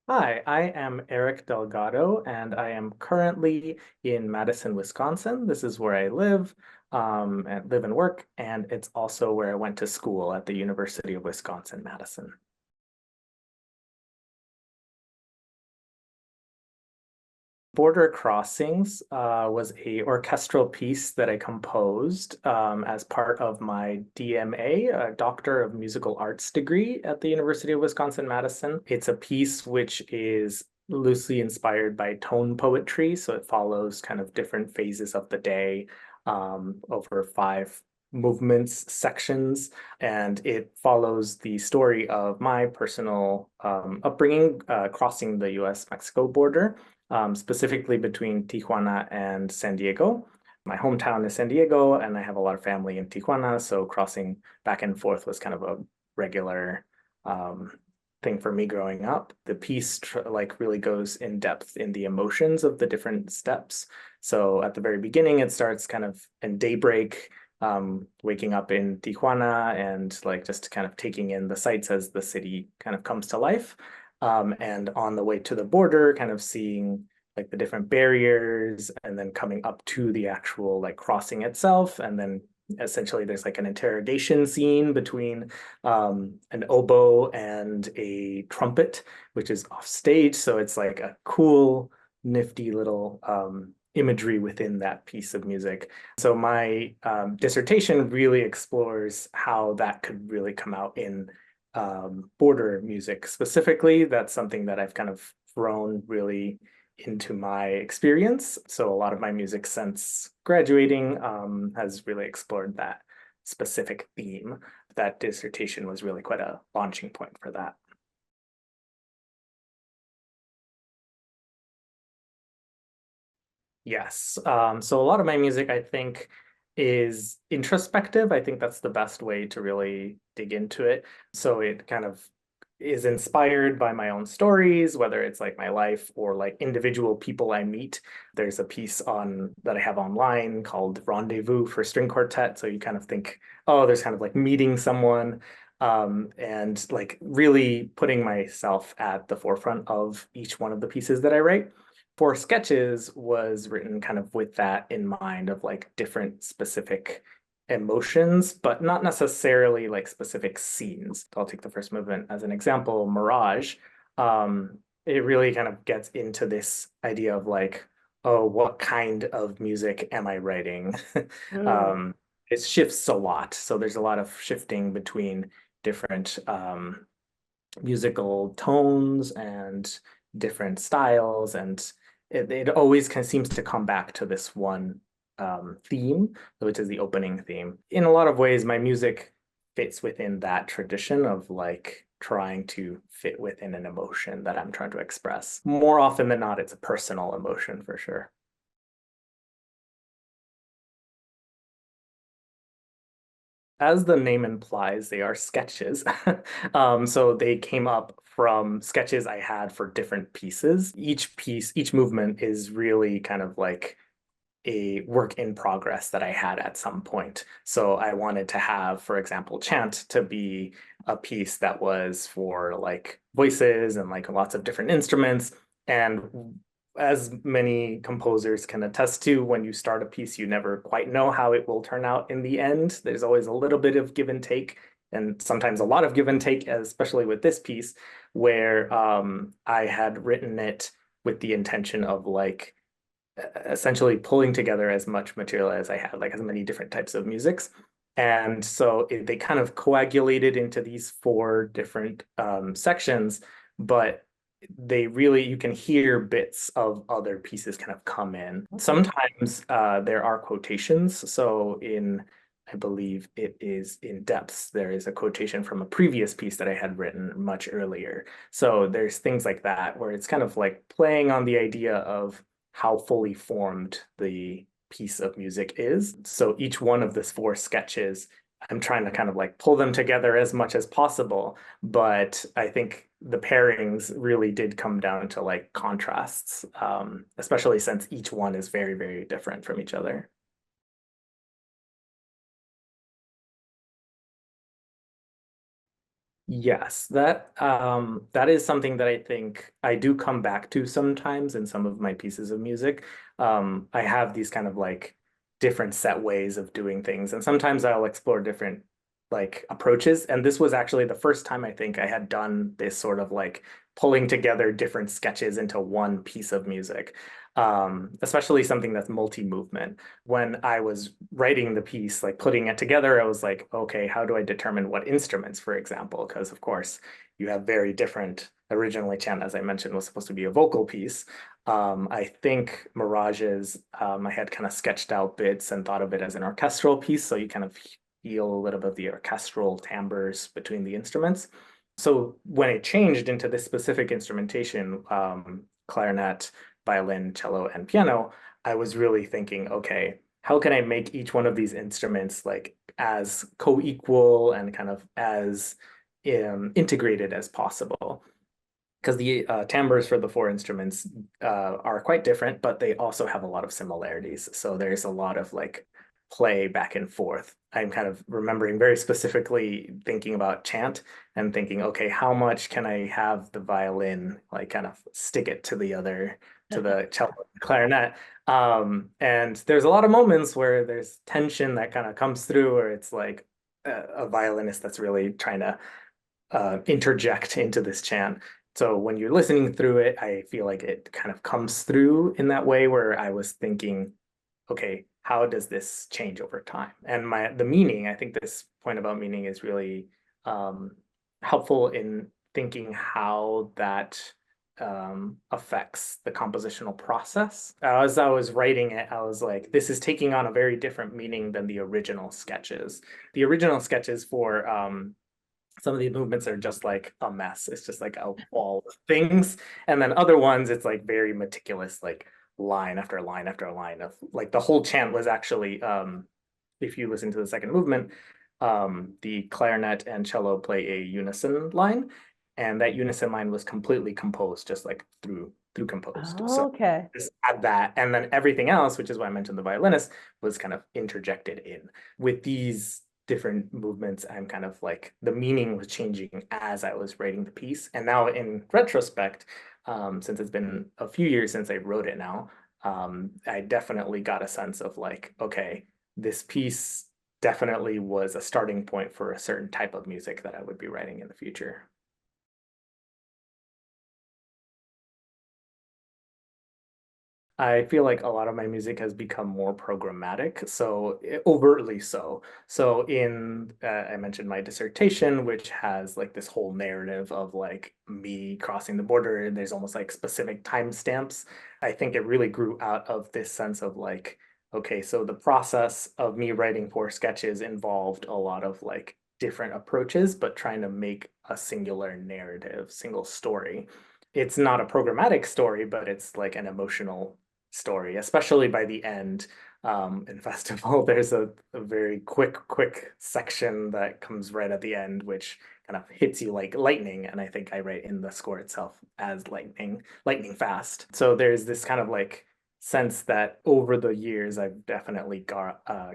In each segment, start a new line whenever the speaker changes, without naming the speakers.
Hi, I am Eric Delgado, and I am currently in Madison, Wisconsin. This is where I live and work, and it's also where I went to school at the University of Wisconsin-Madison. Border Crossings was a orchestral piece that I composed as part of my DMA, a Doctor of Musical Arts degree at the University of Wisconsin-Madison. It's a piece which is loosely inspired by tone poetry, so it follows kind of different phases of the day over five movements, sections, and it follows the story of my personal upbringing crossing the US-Mexico border, specifically between Tijuana and San Diego. My hometown is San Diego, and I have a lot of family in Tijuana, so crossing back and forth was kind of a regular um, thing for me growing up. The piece like really goes in depth in the emotions of the different steps. So at the very beginning, it starts kind of in daybreak, waking up in Tijuana and like just kind of taking in the sights as the city kind of comes to life. And on the way to the border, kind of seeing like the different barriers and then coming up to the actual like crossing itself. And then essentially there's like an interrogation scene between an oboe and a trumpet, which is off stage. So it's like a cool, nifty little imagery within that piece of music. So my dissertation really explores how that could really come out in border music specifically. That's something that I've kind of thrown really into my experience. So a lot of my music since graduating has really explored that specific theme. That dissertation was really quite a launching point for that. Yes. So a lot of my music, I think, is introspective. I think that's the best way to really dig into it. So it kind of is inspired by my own stories, whether it's like my life or like individual people I meet. There's a piece on that I have online called Rendezvous for String Quartet. So you kind of think, oh, there's kind of like meeting someone. And like really putting myself at the forefront of each one of the pieces that I write. For sketches was written kind of with that in mind of like different specific emotions, but not necessarily like specific scenes. I'll take the first movement as an example, Mirage. It really kind of gets into this idea of like, oh, what kind of music am I writing?
Mm.
um, it shifts a lot. So there's a lot of shifting between different musical tones and different styles, and it always kind of seems to come back to this one theme, which is the opening theme. In a lot of ways, my music fits within that tradition of like trying to fit within an emotion that I'm trying to express. More often than not, it's a personal emotion for sure. As the name implies, they are sketches. So they came up from sketches I had for different pieces. Each piece, each movement is really kind of like a work in progress that I had at some point. So I wanted to have, for example, chant to be a piece that was for like voices and like lots of different instruments. And as many composers can attest to, when you start a piece, you never quite know how it will turn out in the end. There's always a little bit of give and take, and sometimes a lot of give and take, especially with this piece, where I had written it with the intention of like essentially pulling together as much material as I had, like as many different types of musics. And so they kind of coagulated into these four different sections, but they really, you can hear bits of other pieces kind of come in.
Okay.
Sometimes there are quotations. So I believe it is in depths, there is a quotation from a previous piece that I had written much earlier. So there's things like that where it's kind of like playing on the idea of how fully formed the piece of music is. So each one of these four sketches, I'm trying to kind of like pull them together as much as possible. But I think the pairings really did come down to like contrasts, especially since each one is very, very different from each other. Yes, that is something that I think I do come back to sometimes in some of my pieces of music. I have these kind of like different set ways of doing things, and sometimes I'll explore different like approaches. And this was actually the first time I think I had done this sort of like pulling together different sketches into one piece of music. Especially something that's multi-movement. When I was writing the piece, like putting it together, I was like, okay, how do I determine what instruments, for example? Because of course you have very different, originally Chant, as I mentioned, was supposed to be a vocal piece. I think Mirages, I had kind of sketched out bits and thought of it as an orchestral piece. So you kind of feel a little bit of the orchestral timbres between the instruments. So when it changed into this specific instrumentation, clarinet, violin, cello, and piano, I was really thinking, okay, how can I make each one of these instruments like as co-equal and kind of as integrated as possible? Because the timbres for the four instruments are quite different, but they also have a lot of similarities. So there's a lot of like play back and forth. I'm kind of remembering very specifically thinking about chant and thinking, okay, how much can I have the violin like kind of stick it to the other, to the cello and clarinet? And there's a lot of moments where there's tension that kind of comes through, where it's like a violinist that's really trying to interject into this chant. So when you're listening through it, I feel like it kind of comes through in that way where I was thinking, okay, how does this change over time? And the meaning, I think this point about meaning is really um, helpful in thinking how that affects the compositional process. As I was writing it, I was like, this is taking on a very different meaning than the original sketches. The original sketches for some of these movements are just like a mess. It's just like a wall of things. And then other ones, it's like very meticulous, like line after line after line of like the whole chant was actually, if you listen to the second movement, the clarinet and cello play a unison line. And that unison line was completely composed, just like through composed. So
Okay.
just add that. And then everything else, which is why I mentioned the violinist, was kind of interjected in with these different movements. I'm kind of like the meaning was changing as I was writing the piece. And now in retrospect, since it's been a few years since I wrote it now, I definitely got a sense of like, okay, this piece definitely was a starting point for a certain type of music that I would be writing in the future. I feel like a lot of my music has become more programmatic, so overtly so. So in I mentioned my dissertation, which has like this whole narrative of like me crossing the border, and there's almost like specific timestamps. I think it really grew out of this sense of like, okay, so the process of me writing four sketches involved a lot of like different approaches, but trying to make a singular narrative, single story. It's not a programmatic story, but it's like an emotional story, especially by the end. In Festival, there's a very quick section that comes right at the end, which kind of hits you like lightning. And I think I write in the score itself as lightning fast. So there's this kind of like sense that over the years, I've definitely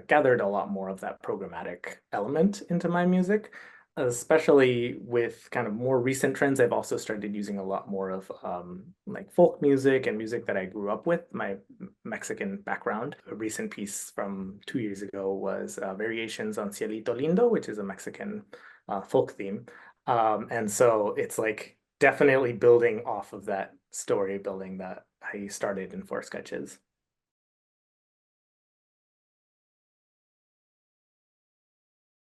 gathered a lot more of that programmatic element into my music, especially with kind of more recent trends. I've also started using a lot more of like folk music and music that I grew up with, my Mexican background. A recent piece from 2 years ago was Variations on Cielito Lindo, which is a Mexican folk theme. And so it's like definitely building off of that story building that I started in Four Sketches.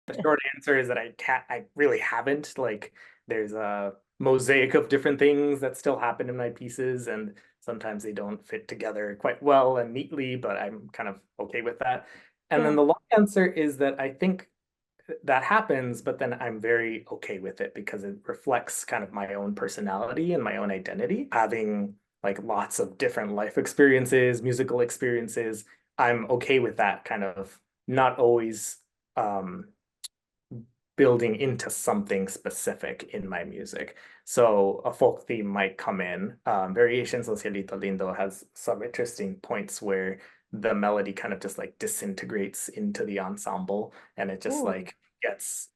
The short answer is that I really haven't. Like there's a mosaic of different things that still happen in my pieces, and sometimes they don't fit together quite well and neatly, but I'm kind of okay with that. And then
Yeah.
the long answer is that I think that happens, but then I'm very okay with it because it reflects kind of my own personality and my own identity. Having like lots of different life experiences, musical experiences, I'm okay with that kind of not always um building into something specific in my music. So a folk theme might come in. Variations on Cielito Lindo has some interesting points where the melody kind of just like disintegrates into the ensemble and it just
Ooh.
like gets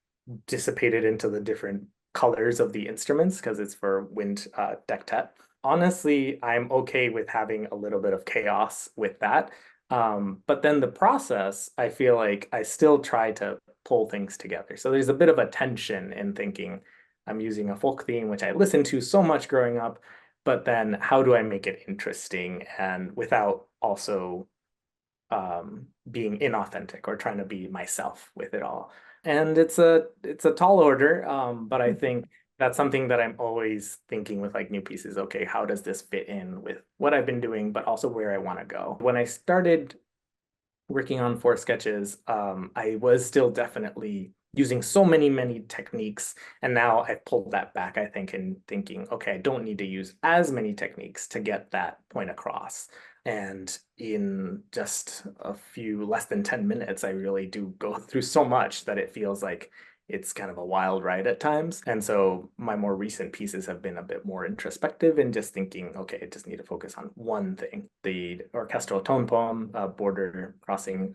dissipated into the different colors of the instruments because it's for wind dectet. Honestly, I'm okay with having a little bit of chaos with that. But then the process, I feel like I still try to pull things together. So there's a bit of a tension in thinking I'm using a folk theme, which I listened to so much growing up, but then how do I make it interesting and without also being inauthentic or trying to be myself with it all. And it's a tall order, but I think that's something that I'm always thinking with like new pieces. Okay, how does this fit in with what I've been doing, but also where I want to go? When I started working on four sketches, I was still definitely using so many techniques. And now I've pulled that back, I think, in thinking, okay, I don't need to use as many techniques to get that point across. And in just a few less than 10 minutes, I really do go through so much that it feels like it's kind of a wild ride at times. And so my more recent pieces have been a bit more introspective and just thinking, okay, I just need to focus on one thing. The orchestral tone poem, Border Crossing,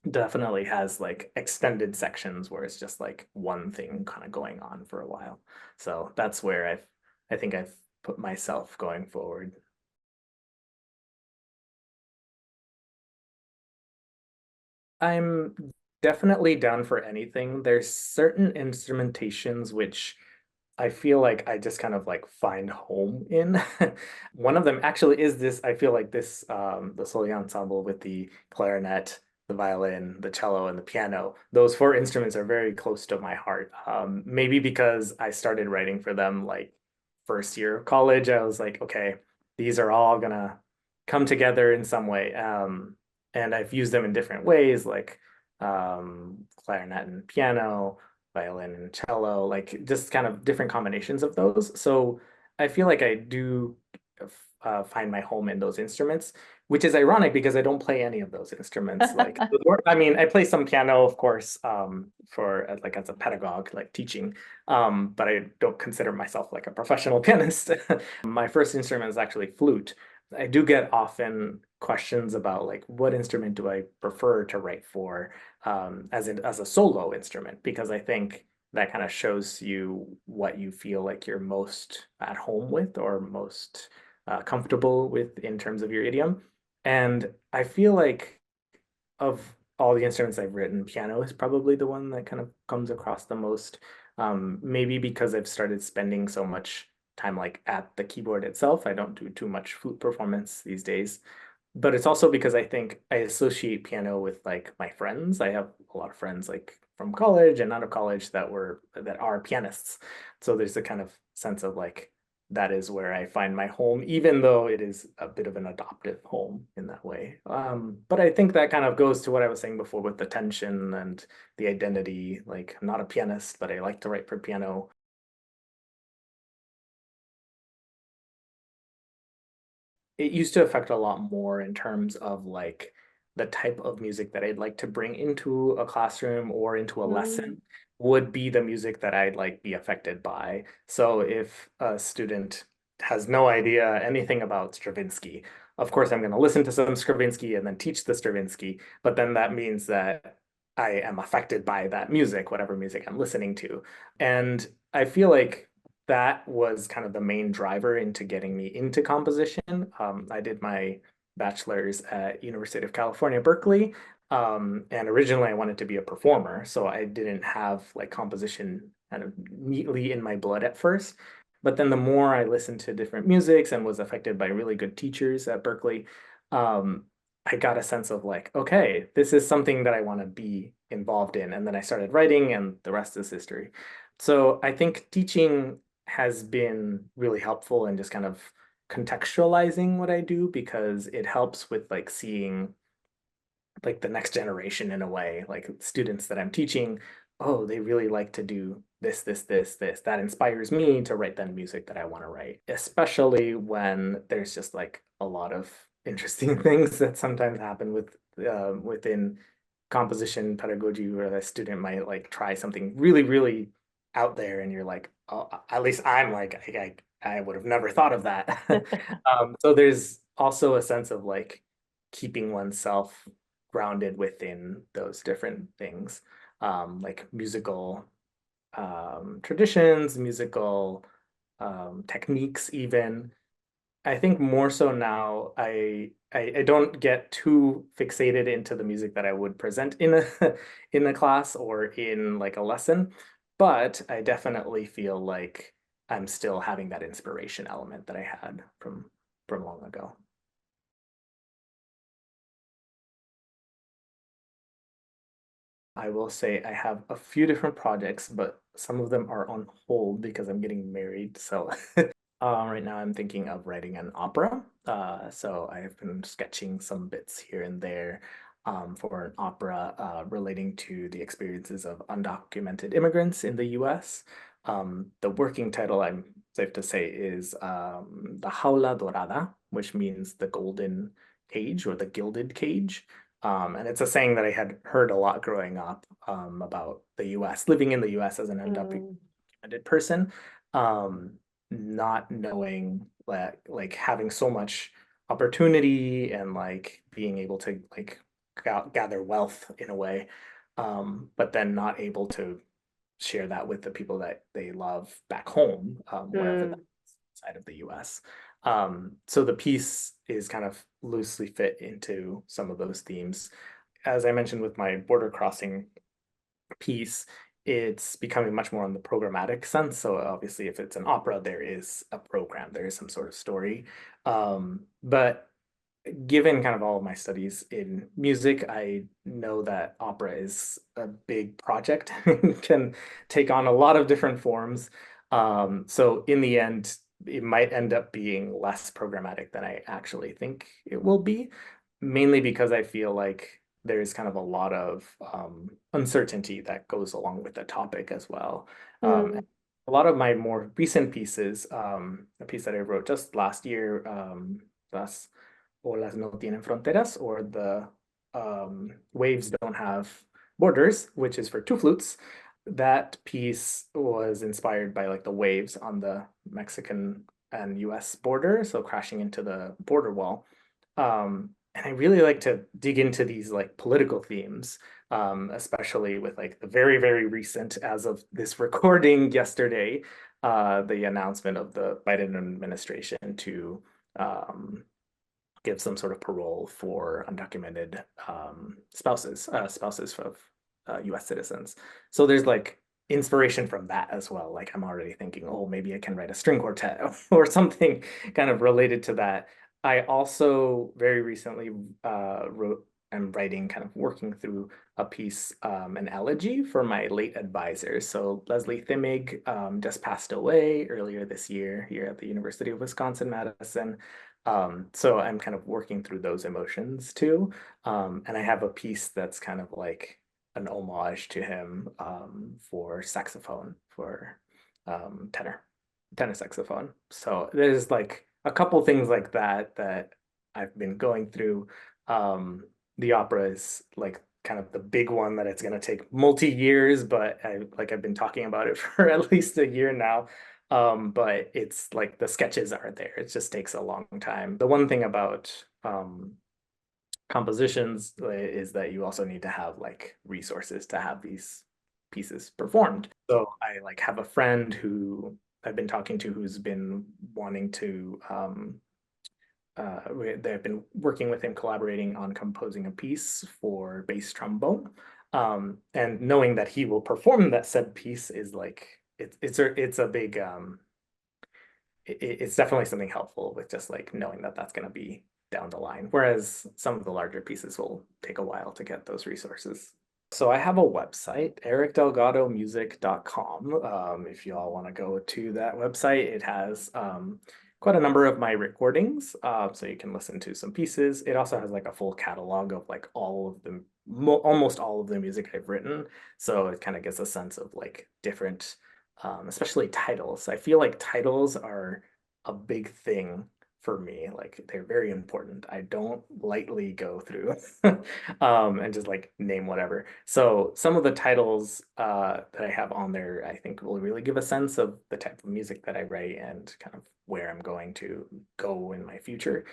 definitely has like extended sections where it's just like one thing kind of going on for a while. So that's where I think I've put myself going forward. I'm definitely down for anything. There's certain instrumentations which I feel like I just kind of like find home in. One of them actually is this, I feel like this the solo ensemble with the clarinet, the violin, the cello, and the piano. Those four instruments are very close to my heart. Maybe because I started writing for them like first year of college. I was like, okay, these are all gonna come together in some way. And I've used them in different ways, like clarinet and piano, violin and cello, like just kind of different combinations of those. So I feel like I do find my home in those instruments, which is ironic because I don't play any of those instruments. Like, I mean, I play some piano, of course, for like as a pedagogue, like teaching, but I don't consider myself like a professional pianist. My first instrument is actually flute. I do get often questions about like what instrument do I prefer to write for as a solo instrument because I think that kind of shows you what you feel like you're most at home with or most comfortable with in terms of your idiom. And I feel like of all the instruments I've written, piano is probably the one that kind of comes across the most. Maybe because I've started spending so much time like at the keyboard itself. I don't do too much flute performance these days. But it's also because I think I associate piano with like my friends. I have a lot of friends like from college and out of college that are pianists. So there's a kind of sense of like that is where I find my home, even though it is a bit of an adoptive home in that way. But I think that kind of goes to what I was saying before with the tension and the identity. Like I'm not a pianist, but I like to write for piano. It used to affect a lot more in terms of like the type of music that I'd like to bring into a classroom or into a
Mm.
lesson would be the music that I'd like be affected by. So if a student has no idea anything about Stravinsky, of course I'm going to listen to some Stravinsky and then teach the Stravinsky, but then that means that I am affected by that music, whatever music I'm listening to. And I feel like that was kind of the main driver into getting me into composition. I did my bachelor's at University of California, Berkeley. And originally I wanted to be a performer, so I didn't have like composition kind of neatly in my blood at first. But then the more I listened to different musics and was affected by really good teachers at Berkeley, um, I got a sense of like, okay, this is something that I want to be involved in. And then I started writing, and the rest is history. So I think teaching has been really helpful in just kind of contextualizing what I do because it helps with like seeing like the next generation in a way, like students that I'm teaching, oh, they really like to do this. That inspires me to write the music that I want to write, especially when there's just like a lot of interesting things that sometimes happen within composition pedagogy where a student might like try something really out there and you're like, oh, at least I'm like, I would have never thought of that. So there's also a sense of like keeping oneself grounded within those different things, like musical traditions, musical techniques even. I think more so now, I don't get too fixated into the music that I would present in a in a class or in like a lesson, but I definitely feel like I'm still having that inspiration element that I had from long ago. I will say I have a few different projects, but some of them are on hold because I'm getting married. So right now I'm thinking of writing an opera. So I've been sketching some bits here and there for an opera relating to the experiences of undocumented immigrants in the US. The working title, I'm safe to say, is the Jaula Dorada, which means the golden cage or the gilded cage. And it's a saying that I had heard a lot growing up about the US, living in the US as an
Mm,
undocumented person. Um, Not knowing like having so much opportunity and like being able to like gather wealth in a way, but then not able to share that with the people that they love back home, wherever that's
mm,
outside of the US. So the piece is kind of loosely fit into some of those themes. As I mentioned with my border crossing piece, it's becoming much more on the programmatic sense. So obviously, if it's an opera, there is a program, there is some sort of story. But given kind of all of my studies in music, I know that opera is a big project, can take on a lot of different forms. So in the end, it might end up being less programmatic than I actually think it will be, mainly because I feel like there's kind of a lot of uncertainty that goes along with the topic as well.
mm,
A lot of my more recent pieces, a piece that I wrote just last year, last Olas no tienen fronteras, or the Waves Don't Have Borders, which is for two flutes. That piece was inspired by like the waves on the Mexican and US border, so crashing into the border wall. And I really like to dig into these like political themes, especially with like the very, very recent, as of this recording yesterday, the announcement of the Biden administration to um, give some sort of parole for undocumented spouses of U.S. citizens. So there's like inspiration from that as well. Like I'm already thinking, oh, maybe I can write a string quartet or something kind of related to that. I also very recently wrote and writing, kind of working through a piece, an elegy for my late advisor. So Leslie Thimmig just passed away earlier this year here at the University of Wisconsin-Madison. So I'm kind of working through those emotions too. And I have a piece that's kind of like an homage to him for saxophone, for tenor saxophone. So there's like a couple things like that that I've been going through. The opera is like kind of the big one that it's going to take multi years, but I've been talking about it for at least a year now. But it's like the sketches are there. It just takes a long time. The one thing about compositions is that you also need to have like resources to have these pieces performed. So I like have a friend who I've been talking to who's been wanting to they've been working with him, collaborating on composing a piece for bass trombone. And knowing that he will perform that said piece is like it's a big it's definitely something helpful with just like knowing that that's going to be down the line. Whereas some of the larger pieces will take a while to get those resources. So I have a website, ericdelgadomusic.com. If you all want to go to that website, it has quite a number of my recordings, so you can listen to some pieces. It also has like a full catalog of like all of the almost all of the music I've written. So it kind of gets a sense of like different, especially titles. I feel like titles are a big thing for me. Like they're very important. I don't lightly go through and just like name whatever. So some of the titles that I have on there, I think will really give a sense of the type of music that I write and kind of where I'm going to go in my future.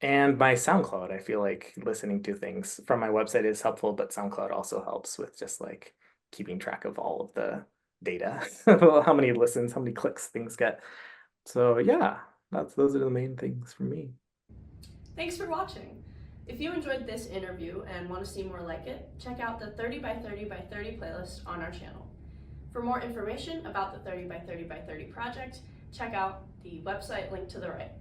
And my SoundCloud, I feel like listening to things from my website is helpful, but SoundCloud also helps with just like keeping track of all of the data, how many listens, how many clicks things get. So yeah, those are the main things for me.
Thanks for watching. If you enjoyed this interview and want to see more like it, check out the 30 by 30 by 30 playlist on our channel. For more information about the 30 by 30 by 30 project, check out the website linked to the right.